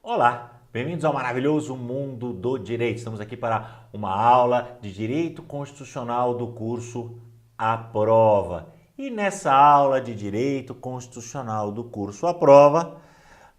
Olá, bem-vindos ao maravilhoso mundo do direito. Estamos aqui para uma aula de direito constitucional do curso A Prova. E nessa aula de direito constitucional do curso A Prova,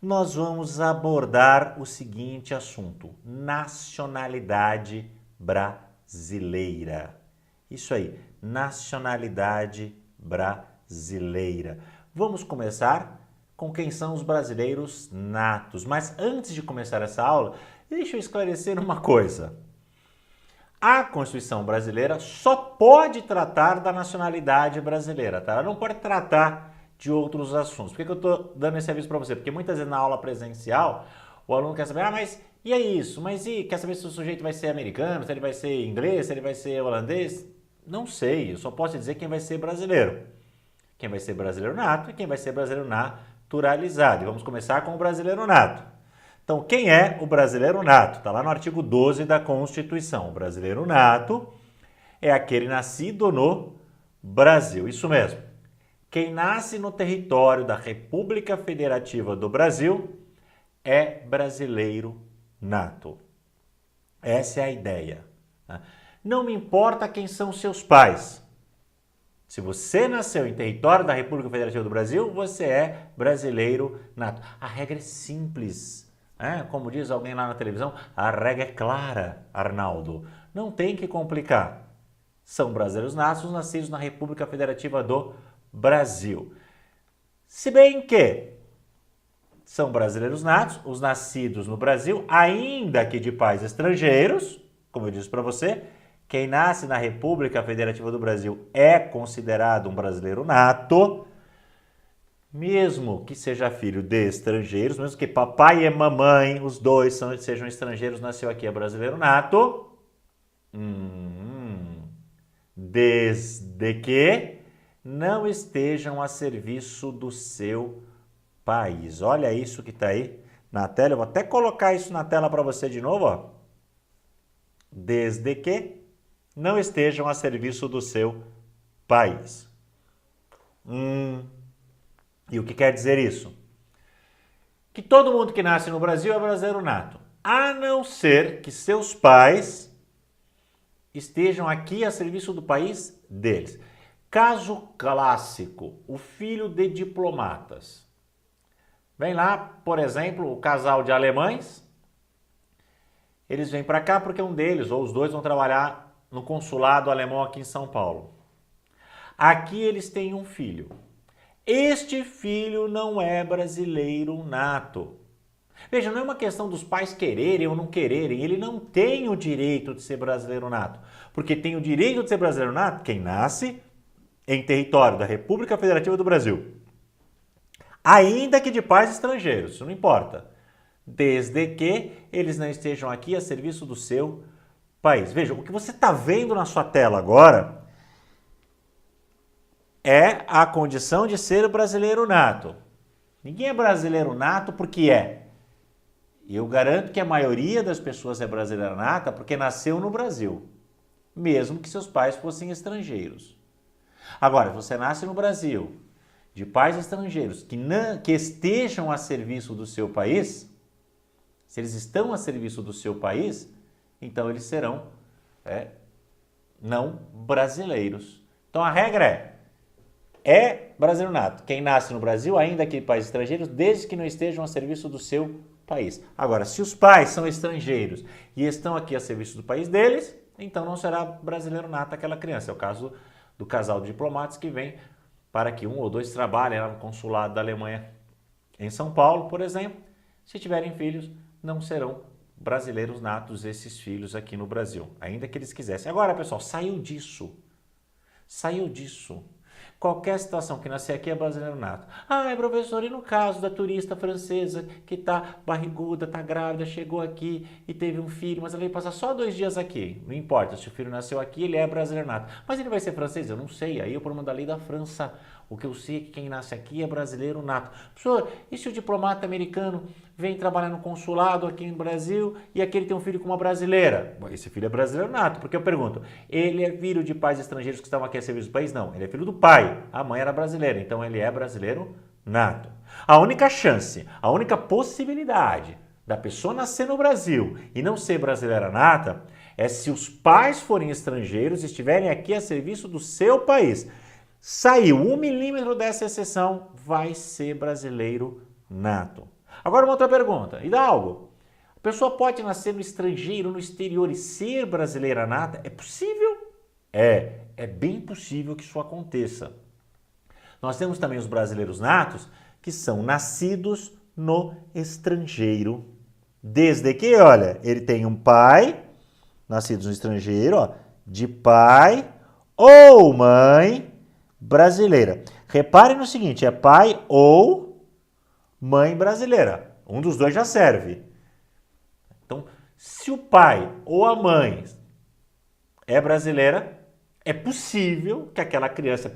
nós vamos abordar o seguinte assunto: nacionalidade brasileira. Isso aí, nacionalidade brasileira. Vamos começar com quem são os brasileiros natos. Mas antes de começar essa aula, deixa eu esclarecer uma coisa. A Constituição brasileira só pode tratar da nacionalidade brasileira, tá? Ela não pode tratar de outros assuntos. Por que eu estou dando esse aviso para você? Porque muitas vezes na aula presencial, o aluno quer saber, mas e é isso? Mas e quer saber se o sujeito vai ser americano, se ele vai ser inglês, se ele vai ser holandês? Não sei, eu só posso dizer quem vai ser brasileiro. Quem vai ser brasileiro nato e quem vai ser brasileiro naturalizado. E vamos começar com o brasileiro nato. Então, quem é o brasileiro nato? Está lá no artigo 12 da Constituição. O brasileiro nato é aquele nascido no Brasil. Isso mesmo. Quem nasce no território da República Federativa do Brasil é brasileiro nato. Essa é a ideia. Não me importa quem são seus pais. Se você nasceu em território da República Federativa do Brasil, você é brasileiro nato. A regra é simples. Como diz alguém lá na televisão, a regra é clara, Arnaldo. Não tem que complicar. São brasileiros natos nascidos na República Federativa do Brasil. Se bem que são brasileiros natos, os nascidos no Brasil, ainda que de pais estrangeiros, como eu disse para você, quem nasce na República Federativa do Brasil é considerado um brasileiro nato, mesmo que seja filho de estrangeiros, mesmo que papai e mamãe, os dois sejam estrangeiros, nasceu aqui, é brasileiro nato, desde que não estejam a serviço do seu país. Olha isso que está aí na tela, eu vou até colocar isso na tela para você de novo, ó. Desde que não estejam a serviço do seu país. E o que quer dizer isso? Que todo mundo que nasce no Brasil é brasileiro nato, a não ser que seus pais estejam aqui a serviço do país deles. Caso clássico, o filho de diplomatas. Vem lá, por exemplo, o casal de alemães, eles vêm para cá porque um deles ou os dois vão trabalhar no consulado alemão aqui em São Paulo. Aqui eles têm um filho. Este filho não é brasileiro nato. Veja, não é uma questão dos pais quererem ou não quererem. Ele não tem o direito de ser brasileiro nato. Porque tem o direito de ser brasileiro nato quem nasce em território da República Federativa do Brasil. Ainda que de pais estrangeiros, isso não importa. Desde que eles não estejam aqui a serviço do seu país. Veja, o que você está vendo na sua tela agora é a condição de ser brasileiro nato. Ninguém é brasileiro nato porque é. E eu garanto que a maioria das pessoas é brasileira nata porque nasceu no Brasil, mesmo que seus pais fossem estrangeiros. Agora, se você nasce no Brasil, de pais estrangeiros que estejam a serviço do seu país, se eles estão a serviço do seu país, então eles serão não brasileiros. Então a regra é brasileiro nato. Quem nasce no Brasil, ainda que de pais estrangeiros, desde que não estejam a serviço do seu país. Agora, se os pais são estrangeiros e estão aqui a serviço do país deles, então não será brasileiro nato aquela criança. É o caso do casal de diplomatas que vem para que um ou dois trabalhem lá no consulado da Alemanha em São Paulo, por exemplo. Se tiverem filhos, não serão brasileiros natos esses filhos aqui no Brasil, ainda que eles quisessem. Agora, pessoal, saiu disso. Qualquer situação que nascer aqui é brasileiro nato. Professor, e no caso da turista francesa que tá barriguda, tá grávida, chegou aqui e teve um filho, mas ela veio passar só 2 dias aqui. Não importa, se o filho nasceu aqui, ele é brasileiro nato. Mas ele vai ser francês? Eu não sei. Aí é o problema da lei da França. O que eu sei é que quem nasce aqui é brasileiro nato. Professor, e se o diplomata americano vem trabalhar no consulado aqui no Brasil e aqui ele tem um filho com uma brasileira? Bom, esse filho é brasileiro nato, porque eu pergunto, ele é filho de pais estrangeiros que estavam aqui a serviço do país? Não, ele é filho do pai. A mãe era brasileira, então ele é brasileiro nato. A única chance, a única possibilidade da pessoa nascer no Brasil e não ser brasileira nata é se os pais forem estrangeiros e estiverem aqui a serviço do seu país. Saiu 1 milímetro dessa exceção, vai ser brasileiro nato. Agora uma outra pergunta, Hidalgo, a pessoa pode nascer no estrangeiro, no exterior e ser brasileira nata? É possível? É bem possível que isso aconteça. Nós temos também os brasileiros natos que são nascidos no estrangeiro. Desde que, olha, ele tem um pai, nascido no estrangeiro, ó, de pai ou mãe brasileira. Reparem no seguinte, é pai ou mãe brasileira. Um dos dois já serve. Então, se o pai ou a mãe é brasileira, é possível que aquela criança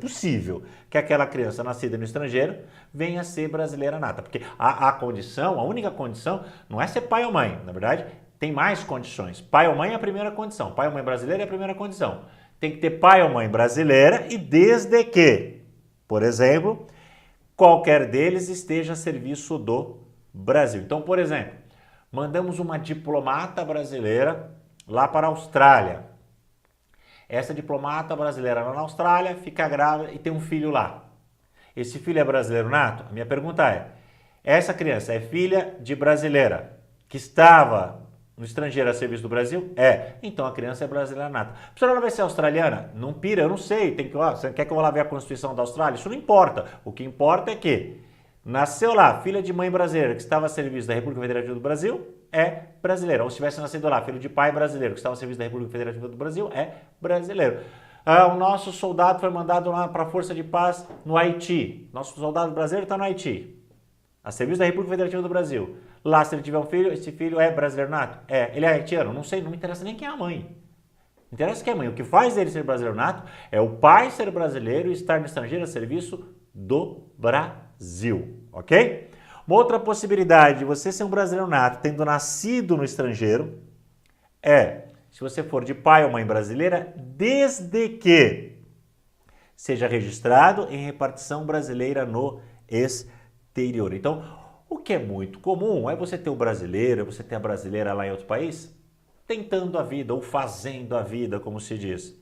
nascida no estrangeiro venha a ser brasileira nata. Porque a única condição não é ser pai ou mãe. Na verdade, tem mais condições. Pai ou mãe é a primeira condição. Pai ou mãe brasileira é a primeira condição. Tem que ter pai ou mãe brasileira e desde que, por exemplo, qualquer deles esteja a serviço do Brasil. Então, por exemplo, mandamos uma diplomata brasileira lá para a Austrália. Essa diplomata brasileira lá na Austrália fica grávida e tem um filho lá. Esse filho é brasileiro nato? A minha pergunta é, essa criança é filha de brasileira que estava no estrangeiro a serviço do Brasil? Então a criança é brasileira nata. A senhora ela vai ser australiana? Não pira, eu não sei. Você quer que eu vá lá ver a Constituição da Austrália? Isso não importa. O que importa é que nasceu lá, filha de mãe brasileira que estava a serviço da República Federativa do Brasil, é brasileiro. Ou se tivesse nascido lá, filho de pai brasileiro que estava a serviço da República Federativa do Brasil, é brasileiro. O nosso soldado foi mandado lá para a Força de Paz no Haiti. Nosso soldado brasileiro está no Haiti, a serviço da República Federativa do Brasil. Lá, se ele tiver um filho, esse filho é brasileiro nato? Ele é haitiano? Não sei, não me interessa nem quem é a mãe. Interessa quem é a mãe. O que faz ele ser brasileiro nato é o pai ser brasileiro e estar no estrangeiro a serviço do Brasil, ok? Uma outra possibilidade de você ser um brasileiro nato tendo nascido no estrangeiro se você for de pai ou mãe brasileira, desde que seja registrado em repartição brasileira no exterior. Então, o que é muito comum é você ter o brasileiro, você ter a brasileira lá em outro país, tentando a vida ou fazendo a vida, como se diz.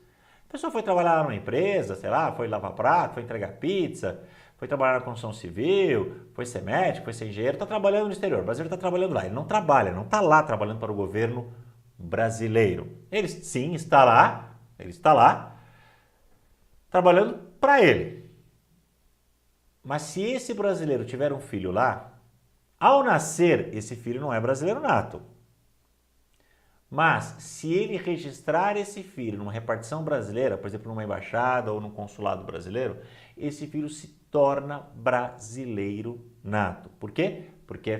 A pessoa foi trabalhar numa empresa, sei lá, foi lavar prato, foi entregar pizza, foi trabalhar na construção civil, foi ser médico, foi ser engenheiro, está trabalhando no exterior. O brasileiro está trabalhando lá. Ele não trabalha, não está lá trabalhando para o governo brasileiro. Ele sim está lá trabalhando para ele. Mas se esse brasileiro tiver um filho lá, ao nascer, esse filho não é brasileiro nato. Mas se ele registrar esse filho numa repartição brasileira, por exemplo, numa embaixada ou num consulado brasileiro, esse filho se torna brasileiro nato. Por quê? Porque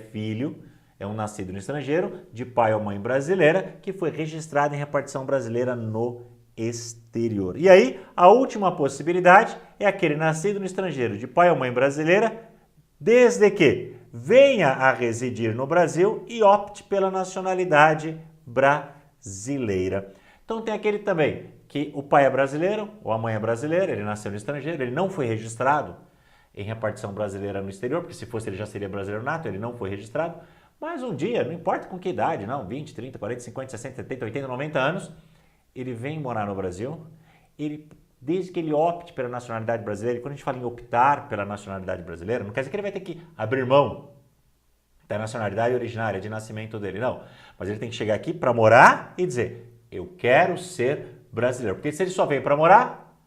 é um nascido no estrangeiro, de pai ou mãe brasileira, que foi registrado em repartição brasileira no exterior. E aí, a última possibilidade é aquele nascido no estrangeiro, de pai ou mãe brasileira, desde que venha a residir no Brasil e opte pela nacionalidade brasileira. Então tem aquele também que o pai é brasileiro ou a mãe é brasileira, ele nasceu no estrangeiro, ele não foi registrado em repartição brasileira no exterior, porque se fosse ele já seria brasileiro nato, ele não foi registrado, mas um dia, não importa com que idade, não, 20, 30, 40, 50, 60, 70, 80, 90 anos, ele vem morar no Brasil, desde que ele opte pela nacionalidade brasileira, e quando a gente fala em optar pela nacionalidade brasileira, não quer dizer que ele vai ter que abrir mão da nacionalidade originária de nascimento dele, não. Mas ele tem que chegar aqui para morar e dizer, eu quero ser brasileiro. Porque se ele só vem para morar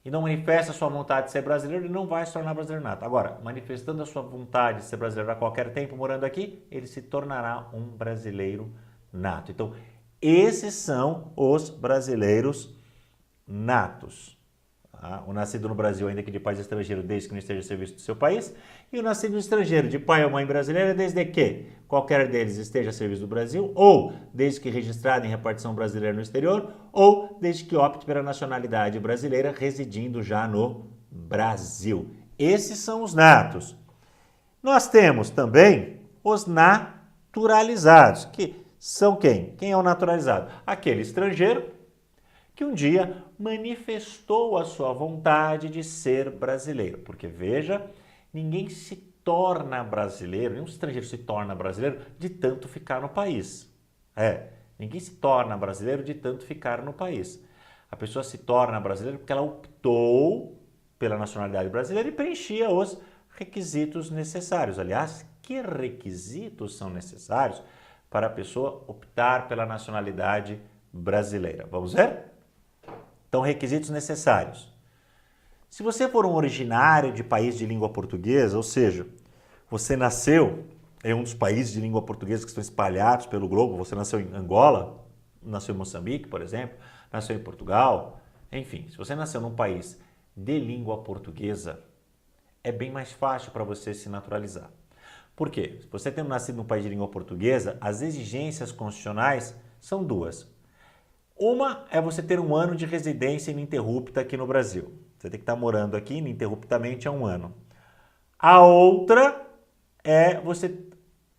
e não manifesta a sua vontade de ser brasileiro, ele não vai se tornar brasileiro nato. Agora, manifestando a sua vontade de ser brasileiro a qualquer tempo morando aqui, ele se tornará um brasileiro nato. Então, esses são os brasileiros natos. O nascido no Brasil, ainda que de pais estrangeiros, desde que não esteja a serviço do seu país, e o nascido no estrangeiro, de pai ou mãe brasileira, desde que qualquer deles esteja a serviço do Brasil, ou desde que registrado em repartição brasileira no exterior, ou desde que opte pela nacionalidade brasileira, residindo já no Brasil. Esses são os natos. Nós temos também os naturalizados, que são quem? Quem é o naturalizado? Aquele estrangeiro que um dia manifestou a sua vontade de ser brasileiro. Porque, veja, ninguém se torna brasileiro, nenhum estrangeiro se torna brasileiro de tanto ficar no país. Ninguém se torna brasileiro de tanto ficar no país. A pessoa se torna brasileira porque ela optou pela nacionalidade brasileira e preenchia os requisitos necessários. Aliás, que requisitos são necessários para a pessoa optar pela nacionalidade brasileira? Vamos ver? Então, requisitos necessários. Se você for um originário de país de língua portuguesa, ou seja, você nasceu em um dos países de língua portuguesa que estão espalhados pelo globo, você nasceu em Angola, nasceu em Moçambique, por exemplo, nasceu em Portugal, enfim, se você nasceu num país de língua portuguesa, é bem mais fácil para você se naturalizar. Por quê? Se você tendo nascido num país de língua portuguesa, as exigências constitucionais são duas. Uma é você ter um ano de residência ininterrupta aqui no Brasil. Você tem que estar morando aqui ininterruptamente há um ano. A outra é você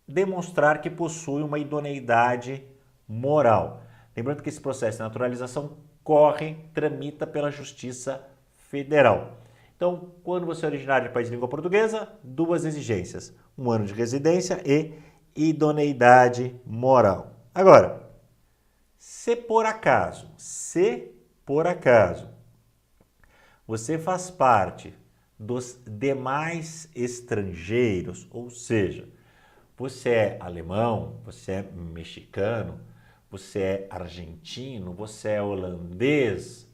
demonstrar que possui uma idoneidade moral. Lembrando que esse processo de naturalização tramita pela Justiça Federal. Então, quando você é originário de país de língua portuguesa, duas exigências: um ano de residência e idoneidade moral. Agora, se por acaso você faz parte dos demais estrangeiros, ou seja, você é alemão, você é mexicano, você é argentino, você é holandês,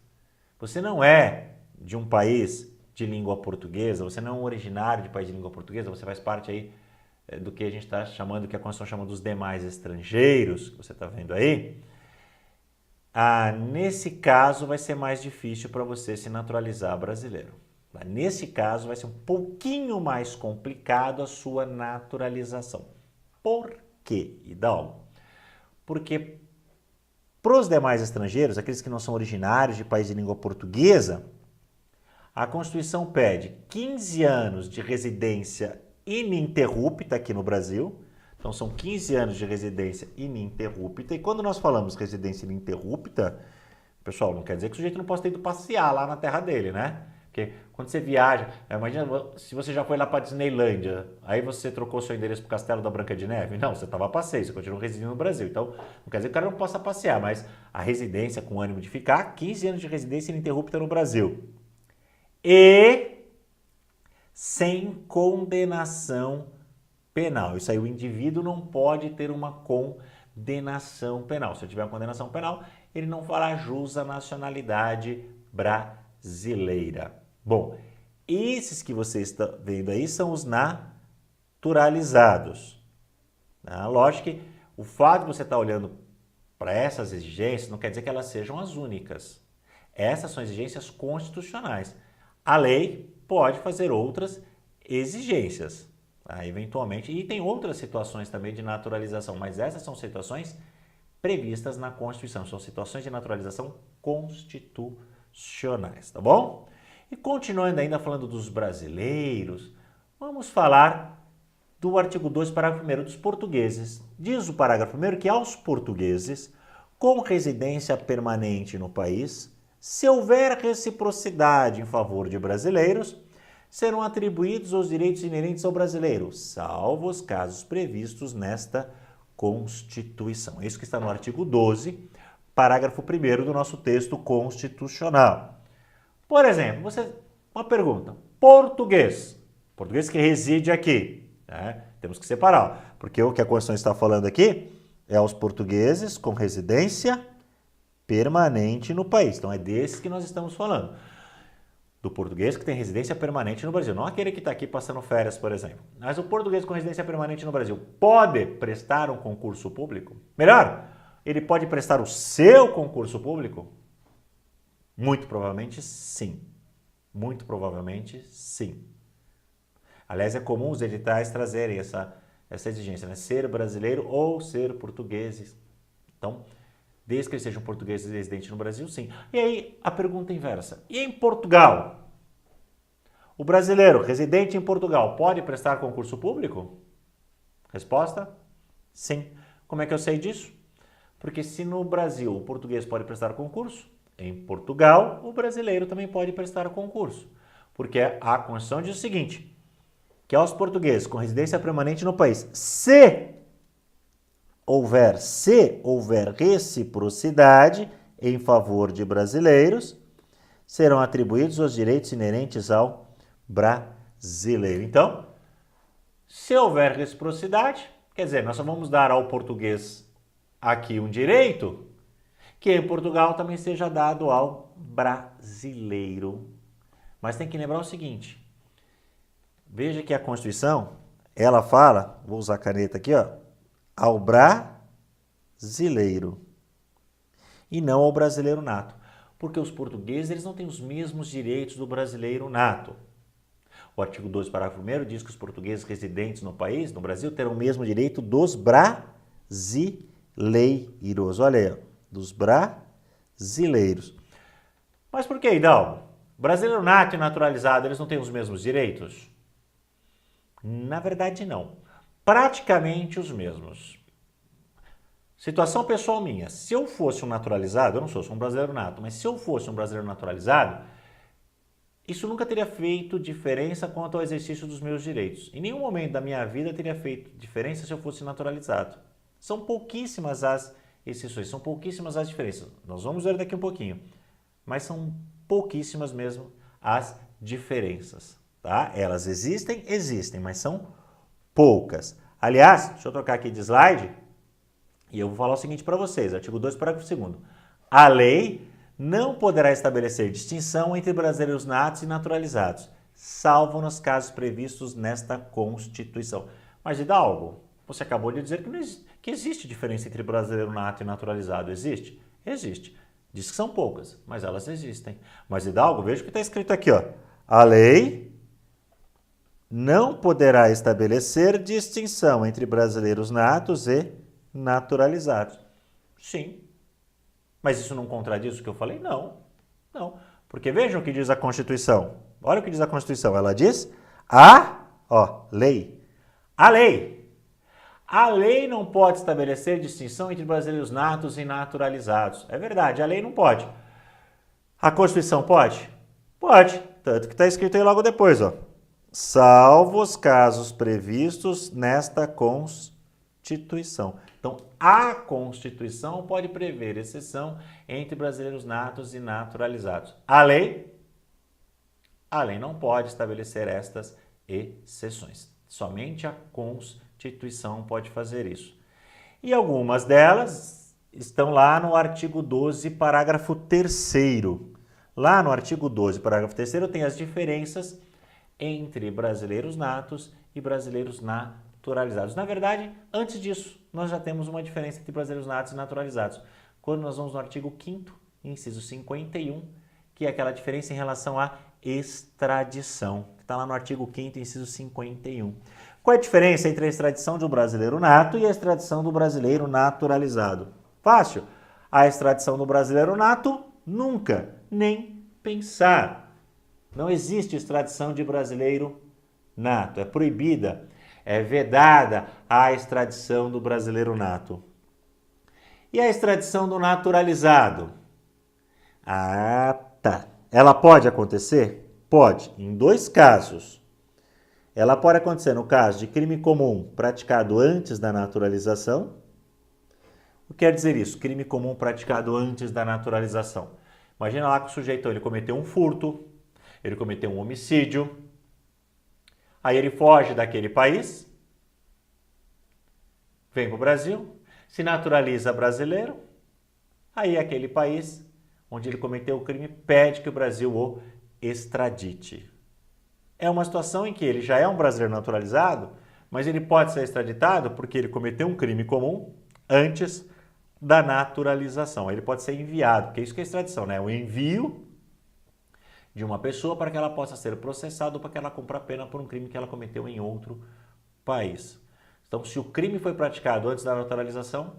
você não é de um país de língua portuguesa, você não é um originário de país de língua portuguesa, você faz parte aí do que a gente está chamando, que a Constituição chama dos demais estrangeiros, que você está vendo aí. Nesse caso vai ser mais difícil para você se naturalizar brasileiro. Nesse caso vai ser um pouquinho mais complicado a sua naturalização. Por quê, Hidalgo? Porque para os demais estrangeiros, aqueles que não são originários de país de língua portuguesa, a Constituição pede 15 anos de residência ininterrupta aqui no Brasil. Então, são 15 anos de residência ininterrupta. E quando nós falamos residência ininterrupta, pessoal, não quer dizer que o sujeito não possa ter ido passear lá na terra dele, né? Porque quando você viaja, imagina se você já foi lá para Disneylândia, aí você trocou seu endereço para o Castelo da Branca de Neve. Não, você estava a passeio, você continua residindo no Brasil. Então, não quer dizer que o cara não possa passear, mas a residência com ânimo de ficar, 15 anos de residência ininterrupta no Brasil. E sem condenação penal. Isso aí, o indivíduo não pode ter uma condenação penal. Se ele tiver uma condenação penal, ele não fará jus à nacionalidade brasileira. Bom, esses que você está vendo aí são os naturalizados. Lógico que o fato de você estar olhando para essas exigências não quer dizer que elas sejam as únicas. Essas são exigências constitucionais. A lei pode fazer outras exigências, eventualmente, e tem outras situações também de naturalização, mas essas são situações previstas na Constituição, são situações de naturalização constitucionais, tá bom? E continuando ainda falando dos brasileiros, vamos falar do artigo 2, parágrafo 1 dos portugueses. Diz o parágrafo 1 que aos portugueses com residência permanente no país, se houver reciprocidade em favor de brasileiros, serão atribuídos os direitos inerentes ao brasileiro, salvo os casos previstos nesta Constituição. É isso que está no artigo 12, parágrafo 1º do nosso texto constitucional. Por exemplo, uma pergunta, português que reside aqui, né? Temos que separar, porque o que a Constituição está falando aqui é aos portugueses com residência permanente no país. Então é desses que nós estamos falando. Do português que tem residência permanente no Brasil, não aquele que está aqui passando férias, por exemplo. Mas o português com residência permanente no Brasil pode prestar um concurso público? Melhor, ele pode prestar o seu concurso público? Muito provavelmente sim. Muito provavelmente sim. Aliás, é comum os editais trazerem essa exigência, né? Ser brasileiro ou ser português. Então, desde que eles sejam portugueses residentes no Brasil, sim. E aí, a pergunta inversa. E em Portugal? O brasileiro residente em Portugal pode prestar concurso público? Resposta? Sim. Como é que eu sei disso? Porque se no Brasil o português pode prestar concurso, em Portugal o brasileiro também pode prestar concurso. Porque a Constituição diz o seguinte, que aos portugueses com residência permanente no país, se houver reciprocidade em favor de brasileiros, serão atribuídos os direitos inerentes ao brasileiro. Então, se houver reciprocidade, quer dizer, nós só vamos dar ao português aqui um direito que em Portugal também seja dado ao brasileiro. Mas tem que lembrar o seguinte, veja que a Constituição, ela fala, vou usar a caneta aqui, ó, ao brasileiro e não ao brasileiro nato, porque os portugueses eles não têm os mesmos direitos do brasileiro nato. O artigo 2, parágrafo 1º diz que os portugueses residentes no país, no Brasil, terão o mesmo direito dos brasileiros. Olha aí, ó, dos brasileiros. Mas por que, Hidalgo? Brasileiro nato e naturalizado, eles não têm os mesmos direitos? Na verdade, não. Praticamente os mesmos. Situação pessoal minha. Se eu fosse um naturalizado, eu não sou um brasileiro nato, mas se eu fosse um brasileiro naturalizado, isso nunca teria feito diferença quanto ao exercício dos meus direitos. Em nenhum momento da minha vida teria feito diferença se eu fosse naturalizado. São pouquíssimas as exceções, são pouquíssimas as diferenças. Nós vamos ver daqui um pouquinho. Mas são pouquíssimas mesmo as diferenças, tá? Elas existem, mas são poucas. Aliás, deixa eu trocar aqui de slide e eu vou falar o seguinte para vocês, artigo 2, parágrafo 2º. A lei não poderá estabelecer distinção entre brasileiros natos e naturalizados, salvo nos casos previstos nesta Constituição. Mas, Hidalgo, você acabou de dizer que existe diferença entre brasileiro nato e naturalizado. Existe? Existe. Diz que são poucas, mas elas existem. Mas, Hidalgo, veja o que está escrito aqui, ó. A lei não poderá estabelecer distinção entre brasileiros natos e naturalizados. Sim. Mas isso não contradiz o que eu falei? Não. Não. Porque vejam o que diz a Constituição. Olha o que diz a Constituição. Ela diz lei. A lei. A lei não pode estabelecer distinção entre brasileiros natos e naturalizados. É verdade, a lei não pode. A Constituição pode? Pode. Tanto que está escrito aí logo depois, ó. Salvo os casos previstos nesta Constituição. Então, a Constituição pode prever exceção entre brasileiros natos e naturalizados. A lei não pode estabelecer estas exceções. Somente a Constituição pode fazer isso. E algumas delas estão lá no artigo 12, parágrafo 3º. Lá no artigo 12, parágrafo 3º, tem as diferenças entre brasileiros natos e brasileiros naturalizados. Na verdade, antes disso, nós já temos uma diferença entre brasileiros natos e naturalizados. Quando nós vamos no artigo 5º, inciso 51, que é aquela diferença em relação à extradição, que está lá no artigo 5º, inciso 51. Qual é a diferença entre a extradição de um brasileiro nato e a extradição do brasileiro naturalizado? Fácil. A extradição do brasileiro nato, nunca, nem pensar. Não existe extradição de brasileiro nato, é proibida. É vedada a extradição do brasileiro nato. E a extradição do naturalizado? Tá. Ela pode acontecer? Pode, em 2 casos. Ela pode acontecer no caso de crime comum praticado antes da naturalização. O que quer dizer isso? Crime comum praticado antes da naturalização. Imagina lá que o sujeito ele cometeu um furto, ele cometeu um homicídio, aí ele foge daquele país, vem para o Brasil, se naturaliza brasileiro, aí aquele país onde ele cometeu o crime pede que o Brasil o extradite. É uma situação em que ele já é um brasileiro naturalizado, mas ele pode ser extraditado porque ele cometeu um crime comum antes da naturalização. Ele pode ser enviado, porque isso que é extradição, né? O envio de uma pessoa para que ela possa ser processada ou para que ela cumpra a pena por um crime que ela cometeu em outro país. Então, se o crime foi praticado antes da naturalização,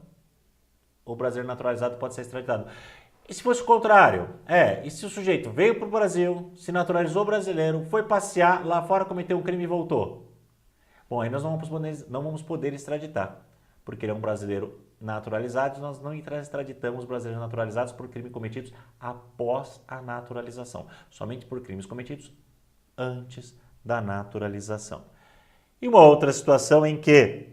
o brasileiro naturalizado pode ser extraditado. E se fosse o contrário? E se o sujeito veio para o Brasil, se naturalizou brasileiro, foi passear, lá fora cometeu um crime e voltou? Bom, aí nós não vamos poder extraditar, porque ele é um brasileiro naturalizado, nós não extraditamos brasileiros naturalizados por crimes cometidos após a naturalização, somente por crimes cometidos antes da naturalização. E uma outra situação em que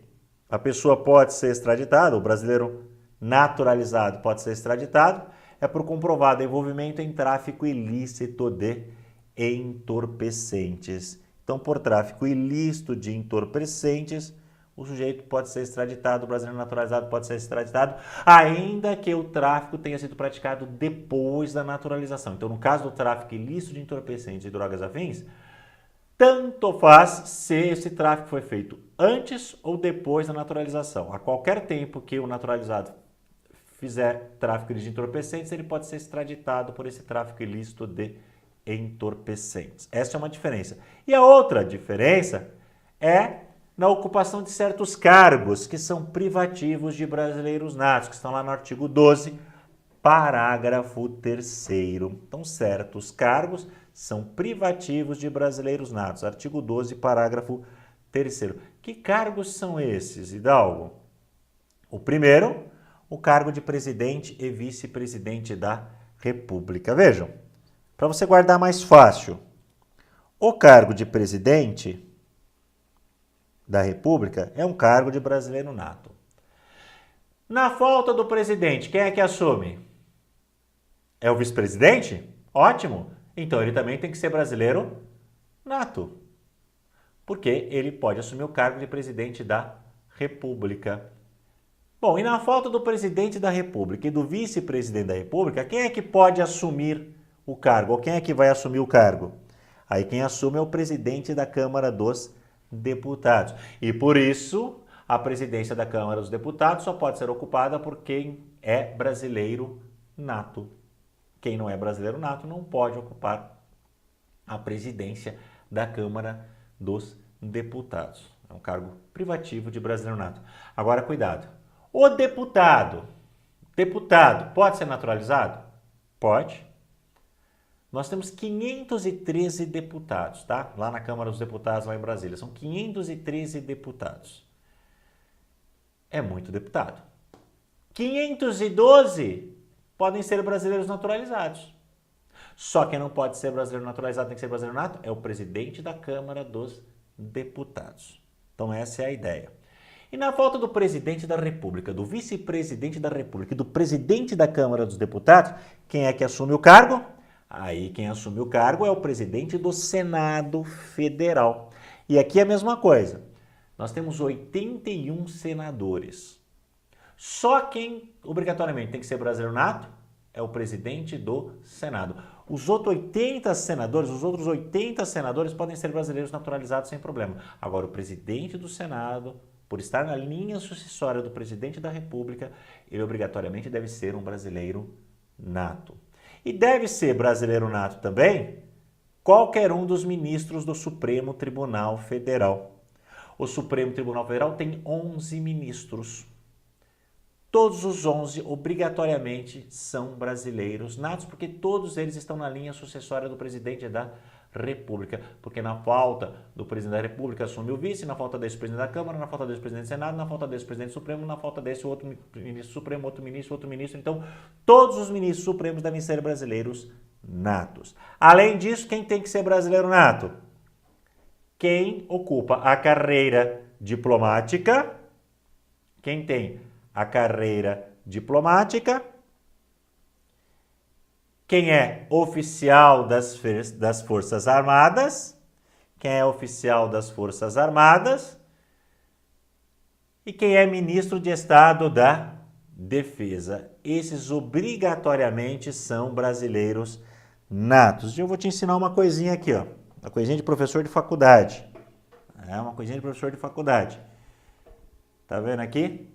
a pessoa pode ser extraditada, o brasileiro naturalizado pode ser extraditado, é por comprovado envolvimento em tráfico ilícito de entorpecentes. Então, por tráfico ilícito de entorpecentes, o sujeito pode ser extraditado, o brasileiro naturalizado pode ser extraditado, ainda que o tráfico tenha sido praticado depois da naturalização. Então, no caso do tráfico ilícito de entorpecentes e drogas afins, tanto faz se esse tráfico foi feito antes ou depois da naturalização. A qualquer tempo que o naturalizado fizer tráfico de entorpecentes, ele pode ser extraditado por esse tráfico ilícito de entorpecentes. Essa é uma diferença. E a outra diferença é na ocupação de certos cargos que são privativos de brasileiros natos, que estão lá no artigo 12, parágrafo 3º. Então, certos cargos são privativos de brasileiros natos. Artigo 12, parágrafo 3º. Que cargos são esses, Hidalgo? O primeiro, o cargo de presidente e vice-presidente da República. Vejam, para você guardar mais fácil, o cargo de presidente da República é um cargo de brasileiro nato. Na falta do presidente, quem é que assume? É o vice-presidente? Ótimo! Então ele também tem que ser brasileiro nato, porque ele pode assumir o cargo de presidente da República. Bom, e na falta do presidente da República e do vice-presidente da República, quem é que pode assumir o cargo? Ou quem é que vai assumir o cargo? Aí quem assume é o presidente da Câmara dos Deputados. E por isso, a presidência da Câmara dos Deputados só pode ser ocupada por quem é brasileiro nato. Quem não é brasileiro nato não pode ocupar a presidência da Câmara dos Deputados. É um cargo privativo de brasileiro nato. Agora, cuidado. O deputado pode ser naturalizado? Pode. Nós temos 513 deputados, tá? Lá na Câmara dos Deputados, lá em Brasília. São 513 deputados. É muito deputado. 512 podem ser brasileiros naturalizados. Só quem não pode ser brasileiro naturalizado, tem que ser brasileiro nato, é o presidente da Câmara dos Deputados. Então essa é a ideia. E na falta do presidente da República, do vice-presidente da República e do presidente da Câmara dos Deputados, quem é que assume o cargo? Aí quem assume o cargo é o presidente do Senado Federal. E aqui é a mesma coisa. Nós temos 81 senadores. Só quem obrigatoriamente tem que ser brasileiro nato é o presidente do Senado. Os outros 80 senadores podem ser brasileiros naturalizados sem problema. Agora, o presidente do Senado, por estar na linha sucessória do presidente da República, ele obrigatoriamente deve ser um brasileiro nato. E deve ser brasileiro nato também qualquer um dos ministros do Supremo Tribunal Federal. O Supremo Tribunal Federal tem 11 ministros. Todos os 11 obrigatoriamente são brasileiros natos, porque todos eles estão na linha sucessória do presidente da República. Porque na falta do presidente da República assume o vice, na falta desse presidente da Câmara, na falta desse presidente do Senado, na falta desse presidente supremo, na falta desse outro ministro supremo, outro ministro. Então, todos os ministros supremos devem ser brasileiros natos. Além disso, quem tem que ser brasileiro nato? Quem ocupa a carreira diplomática, quem tem a carreira diplomática, quem é oficial das Forças Armadas, quem é oficial das Forças Armadas e quem é ministro de Estado da Defesa. Esses obrigatoriamente são brasileiros natos. Eu vou te ensinar uma coisinha aqui, ó, uma coisinha de professor de faculdade. É uma coisinha de professor de faculdade. Tá vendo aqui?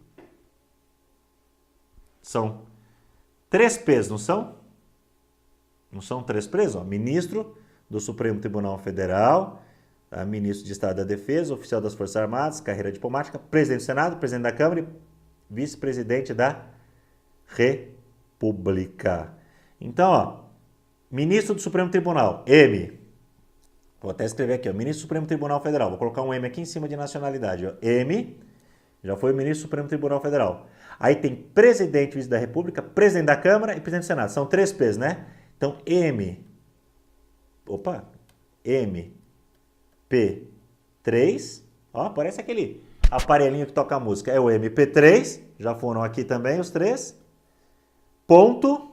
São 3 P's, não são? Não são 3 P's? Ó. Ministro do Supremo Tribunal Federal, ministro de Estado da Defesa, oficial das Forças Armadas, carreira diplomática, presidente do Senado, presidente da Câmara e vice-presidente da República. Então, ó, ministro do Supremo Tribunal, M. Vou até escrever aqui, ó, ministro do Supremo Tribunal Federal. Vou colocar um M aqui em cima de nacionalidade. Ó. M, já foi ministro do Supremo Tribunal Federal. Aí tem presidente e vice da República, presidente da Câmara e presidente do Senado. São 3 P's, né? Então, MP3, Ó, parece aquele aparelhinho que toca música. É o MP3, já foram aqui também os três. Ponto,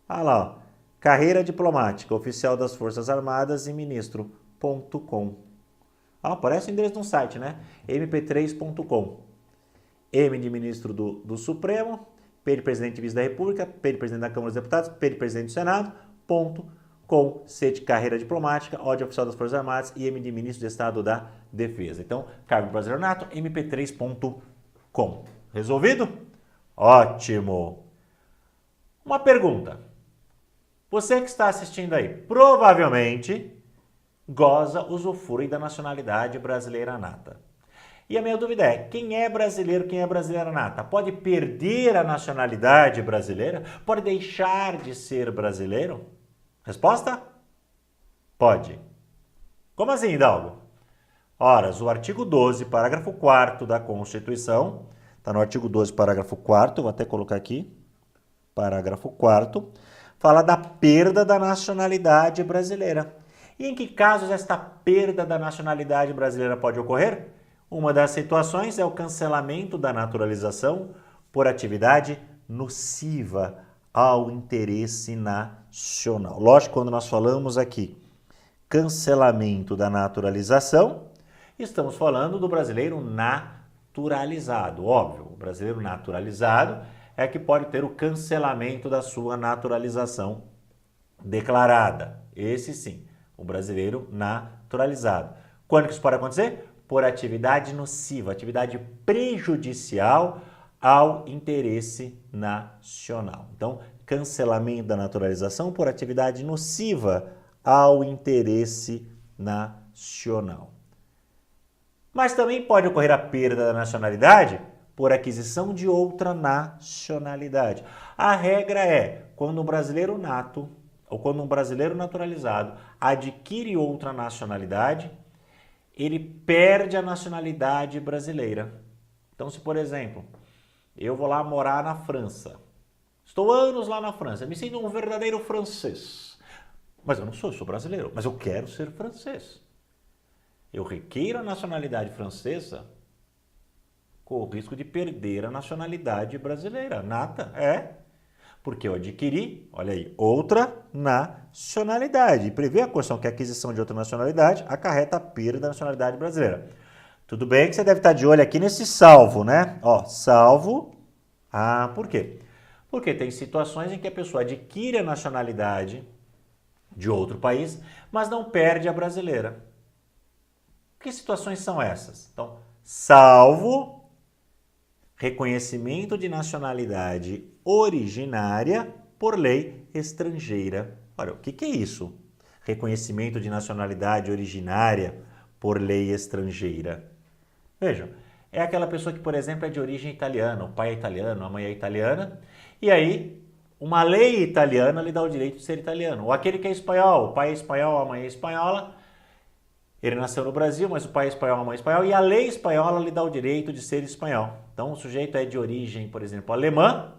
olha lá, ó, carreira diplomática, oficial das Forças Armadas e ministro.com. Ó, parece o endereço de um site, né? mp3.com. M de ministro do Supremo, P de presidente e vice da República, P de presidente da Câmara dos Deputados, P de presidente do Senado, ponto, com, C de carreira diplomática, O de oficial das Forças Armadas e M de ministro de Estado da Defesa. Então, cargo brasileiro nato, mp3.com. Resolvido? Ótimo! Uma pergunta. Você que está assistindo aí, provavelmente goza, usufrui da nacionalidade brasileira nata. E a minha dúvida é, quem é brasileiro, quem é brasileira nata? Pode perder a nacionalidade brasileira? Pode deixar de ser brasileiro? Resposta? Pode. Como assim, Hidalgo? Ora, o artigo 12, parágrafo 4º da Constituição, está no artigo 12, parágrafo 4º, vou até colocar aqui, parágrafo 4º, fala da perda da nacionalidade brasileira. E em que casos esta perda da nacionalidade brasileira pode ocorrer? Uma das situações é o cancelamento da naturalização por atividade nociva ao interesse nacional. Lógico, quando nós falamos aqui cancelamento da naturalização, estamos falando do brasileiro naturalizado. Óbvio, o brasileiro naturalizado é que pode ter o cancelamento da sua naturalização declarada. Esse sim, o brasileiro naturalizado. Quando que isso pode acontecer? Por atividade nociva, atividade prejudicial ao interesse nacional. Então, cancelamento da naturalização por atividade nociva ao interesse nacional. Mas também pode ocorrer a perda da nacionalidade por aquisição de outra nacionalidade. A regra é, quando um brasileiro nato ou quando um brasileiro naturalizado adquire outra nacionalidade, ele perde a nacionalidade brasileira. Então, se, por exemplo, eu vou lá morar na França, estou anos lá na França, me sinto um verdadeiro francês, mas eu não sou, eu sou brasileiro, mas eu quero ser francês. Eu requeiro a nacionalidade francesa, corro o risco de perder a nacionalidade brasileira. Nata, porque eu adquiri, olha aí, outra nacionalidade. E prevê a Constituição que a aquisição de outra nacionalidade acarreta a perda da nacionalidade brasileira. Tudo bem que você deve estar de olho aqui nesse salvo, né? Ó, salvo. Ah, por quê? Porque tem situações em que a pessoa adquire a nacionalidade de outro país, mas não perde a brasileira. Que situações são essas? Então, salvo reconhecimento de nacionalidade originária por lei estrangeira. Olha, o que é isso? Reconhecimento de nacionalidade originária por lei estrangeira. Vejam, é aquela pessoa que, por exemplo, é de origem italiana, o pai é italiano, a mãe é italiana, e aí uma lei italiana lhe dá o direito de ser italiano. Ou aquele que é espanhol, o pai é espanhol, a mãe é espanhola, ele nasceu no Brasil, mas o pai é espanhol, a mãe é espanhola, e a lei espanhola lhe dá o direito de ser espanhol. Então, o sujeito é de origem, por exemplo, alemã,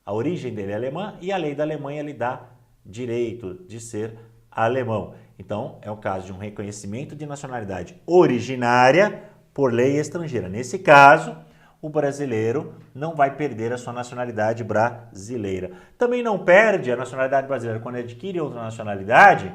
a origem dele é alemã, e a lei da Alemanha lhe dá direito de ser alemão. Então, é o caso de um reconhecimento de nacionalidade originária por lei estrangeira. Nesse caso, o brasileiro não vai perder a sua nacionalidade brasileira. Também não perde a nacionalidade brasileira quando adquire outra nacionalidade,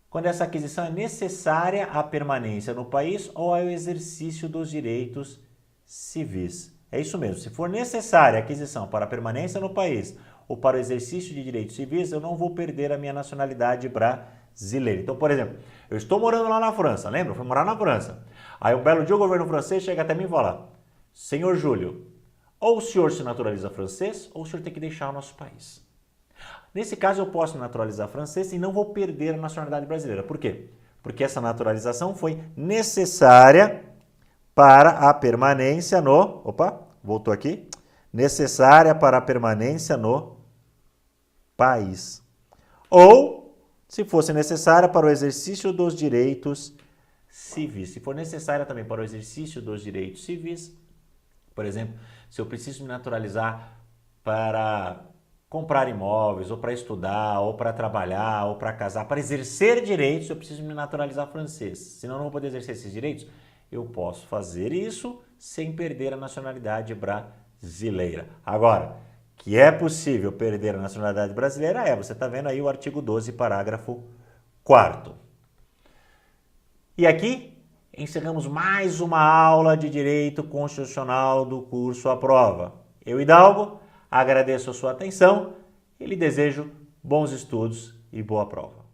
quando essa aquisição é necessária à permanência no país ou ao exercício dos direitos civis. É isso mesmo, se for necessária a aquisição para a permanência no país ou para o exercício de direitos civis, eu não vou perder a minha nacionalidade brasileira. Então, por exemplo, eu estou morando lá na França, lembra? Eu fui morar na França. Aí um belo dia o governo francês chega até mim e fala: Senhor Júlio, ou o senhor se naturaliza francês ou o senhor tem que deixar o nosso país. Nesse caso, eu posso me naturalizar francês e não vou perder a nacionalidade brasileira. Por quê? Porque essa naturalização foi necessária para a permanência no... Opa, voltou aqui. Necessária para a permanência no país. Ou, se fosse necessária para o exercício dos direitos civis. Se for necessária também para o exercício dos direitos civis, por exemplo, se eu preciso me naturalizar para comprar imóveis, ou para estudar, ou para trabalhar, ou para casar, para exercer direitos, eu preciso me naturalizar francês. Senão eu não vou poder exercer esses direitos, eu posso fazer isso sem perder a nacionalidade brasileira. Agora, que é possível perder a nacionalidade brasileira você está vendo aí o artigo 12, parágrafo 4º. E aqui encerramos mais uma aula de Direito Constitucional do curso à prova. Eu, Hidalgo, agradeço a sua atenção e lhe desejo bons estudos e boa prova.